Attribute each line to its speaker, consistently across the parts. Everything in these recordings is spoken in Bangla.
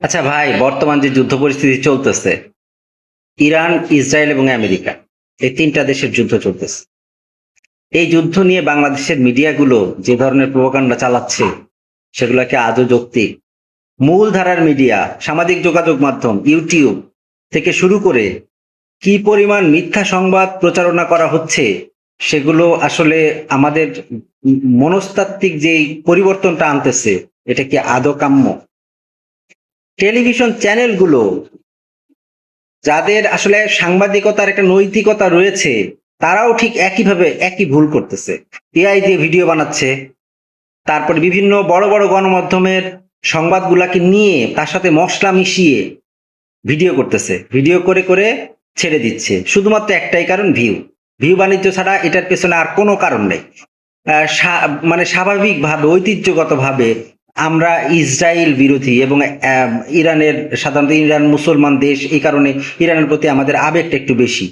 Speaker 1: আচ্ছা ভাই, বর্তমান যে যুদ্ধ পরিস্থিতি চলতেছে, ইরান, ইসরায়েল এবং আমেরিকা, এই তিনটা দেশের যুদ্ধ চলতেছে। এই যুদ্ধ নিয়ে বাংলাদেশের মিডিয়াগুলো যে ধরনের প্রোপাগান্ডা চালাচ্ছে, সেগুলো কি আদৌ যৌক্তিক? মূল ধারার মিডিয়া, সামাজিক যোগাযোগ মাধ্যম, ইউটিউব থেকে শুরু করে কি পরিমাণ মিথ্যা সংবাদ প্রচারণা করা হচ্ছে, সেগুলো আসলে আমাদের মনস্তাত্ত্বিক যেই পরিবর্তনটা আনতেছে, এটা কি আদৌ কাম্য? টেলিভিশন চ্যানেলগুলো, যাদের আসলে সাংবাদিকতার একটা নৈতিকতা রয়েছে, তারাও ঠিক একইভাবে একই ভুল করতেছে। এআই দিয়ে ভিডিও বানাচ্ছে, তারপরে বিভিন্ন বড় বড় গণমাধ্যমের সংবাদগুলাকে নিয়ে তার সাথে মশলা মিশিয়ে ভিডিও করতেছে, ভিডিও করে করে ছেড়ে দিচ্ছে, শুধুমাত্র একটাই কারণ, ভিউ। ভিউ বাণিজ্য ছাড়া এটার পেছনে আর কোনো কারণ নেই। মানে স্বাভাবিকভাবে, ঐতিহ্যগতভাবে আমরা ইসরায়েল বিরোধী, এবং ইরানের, সাধারণত ইরান মুসলমান দেশ, এই কারণে ইরানের প্রতি আমাদের আবেগটা একটু বেশি,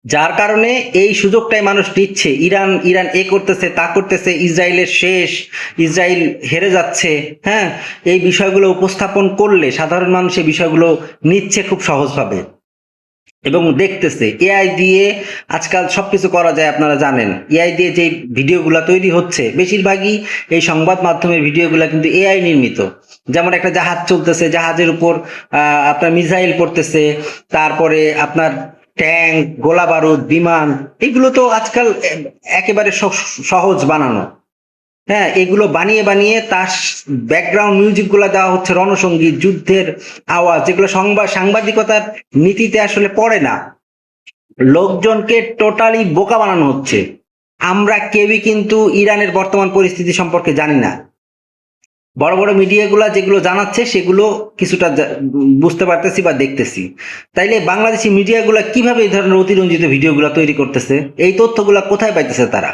Speaker 1: যার কারণে এই সুযোগটাই মানুষ নিচ্ছে। ইরান ইরান এ করতেছে, তা করতেছে, ইসরায়েলের শেষ, ইসরায়েল হেরে যাচ্ছে। হ্যাঁ, এই বিষয়গুলো উপস্থাপন করলে সাধারণ মানুষ এই বিষয়গুলো নিচ্ছে খুব সহজভাবে এবং দেখতেছে। এআই দিয়ে আজকাল সবকিছু করা যায়, আপনারা জানেন। এআই দিয়ে যে ভিডিওগুলো তৈরি হচ্ছে, বেশিরভাগই এই সংবাদ মাধ্যমের ভিডিওগুলো কিন্তু এআই নির্মিত। যেমন একটা জাহাজ চলতেছে, জাহাজের উপর আপনার মিসাইল পড়তেছে, তারপরে আপনার ট্যাঙ্ক, গোলা বারুদ, বিমান, এগুলো তো আজকাল একেবারে সহজ বানানো। হ্যাঁ, এগুলো বানিয়ে বানিয়ে তার ব্যাকগ্রাউন্ড মিউজিক গুলা দেওয়া হচ্ছে, রণসঙ্গীত, যুদ্ধের আওয়াজ, যেগুলো সাংবাদিকতার নীতিতে আসলে পড়ে না। লোকজনকে টোটালি বোকা বানানো হচ্ছে। আমরা কেউই কিন্তু ইরানের বর্তমান পরিস্থিতি সম্পর্কে জানি না। বড় বড় মিডিয়াগুলা যেগুলো জানাচ্ছে, সেগুলো কিছুটা বুঝতে পারতেছি বা দেখতেছি। তাইলে বাংলাদেশি মিডিয়াগুলা কিভাবে এই ধরনের অতিরঞ্জিত ভিডিওগুলা তৈরি করতেছে? এই তথ্যগুলা কোথায় পাইতেছে তারা?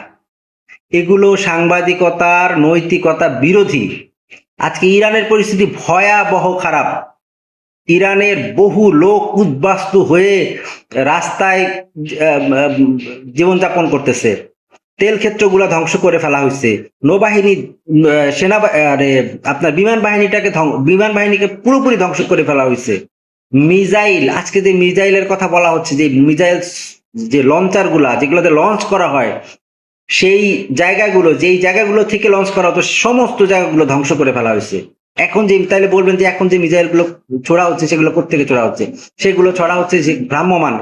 Speaker 1: এগুলো সাংবাদিকতার নৈতিকতা বিরোধী। আজকে ইরানের পরিস্থিতি ভয়াবহ খারাপ। ইরানের বহু লোক উদ্বাস্তু হয়ে রাস্তায় জীবনযাপন করতেছে। তেল ক্ষেত্রগুলো ধ্বংস করে ফেলা হয়েছে। নৌবাহিনী, সেনা, আপনার বিমান বাহিনীকে পুরোপুরি ধ্বংস করে ফেলা হয়েছে। মিসাইল, আজকে যে মিসাইলের কথা বলা হচ্ছে, যে মিসাইল, যে লঞ্চার গুলা যেগুলোতে লঞ্চ করা হয়, সেই জায়গাগুলো, যেই জায়গাগুলো থেকে লঞ্চ করা হতো, সমস্ত জায়গাগুলো ধ্বংস করে ফেলা হয়েছে। এখন যে, তাইলে বলবেন যে এখন যে মিসাইল গুলো ছোড়া হচ্ছে, সেগুলো কোত্থেকে ছোড়া হচ্ছে? সেগুলো ছড়া হচ্ছে যে ভ্রাম্যমান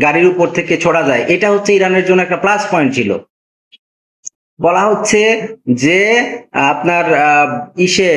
Speaker 1: গাড়ির উপর থেকে ছোড়া যায়। এটা হচ্ছে ইরানের জন্য একটা প্লাস পয়েন্ট ছিল। বলা হচ্ছে যে আপনার ইসে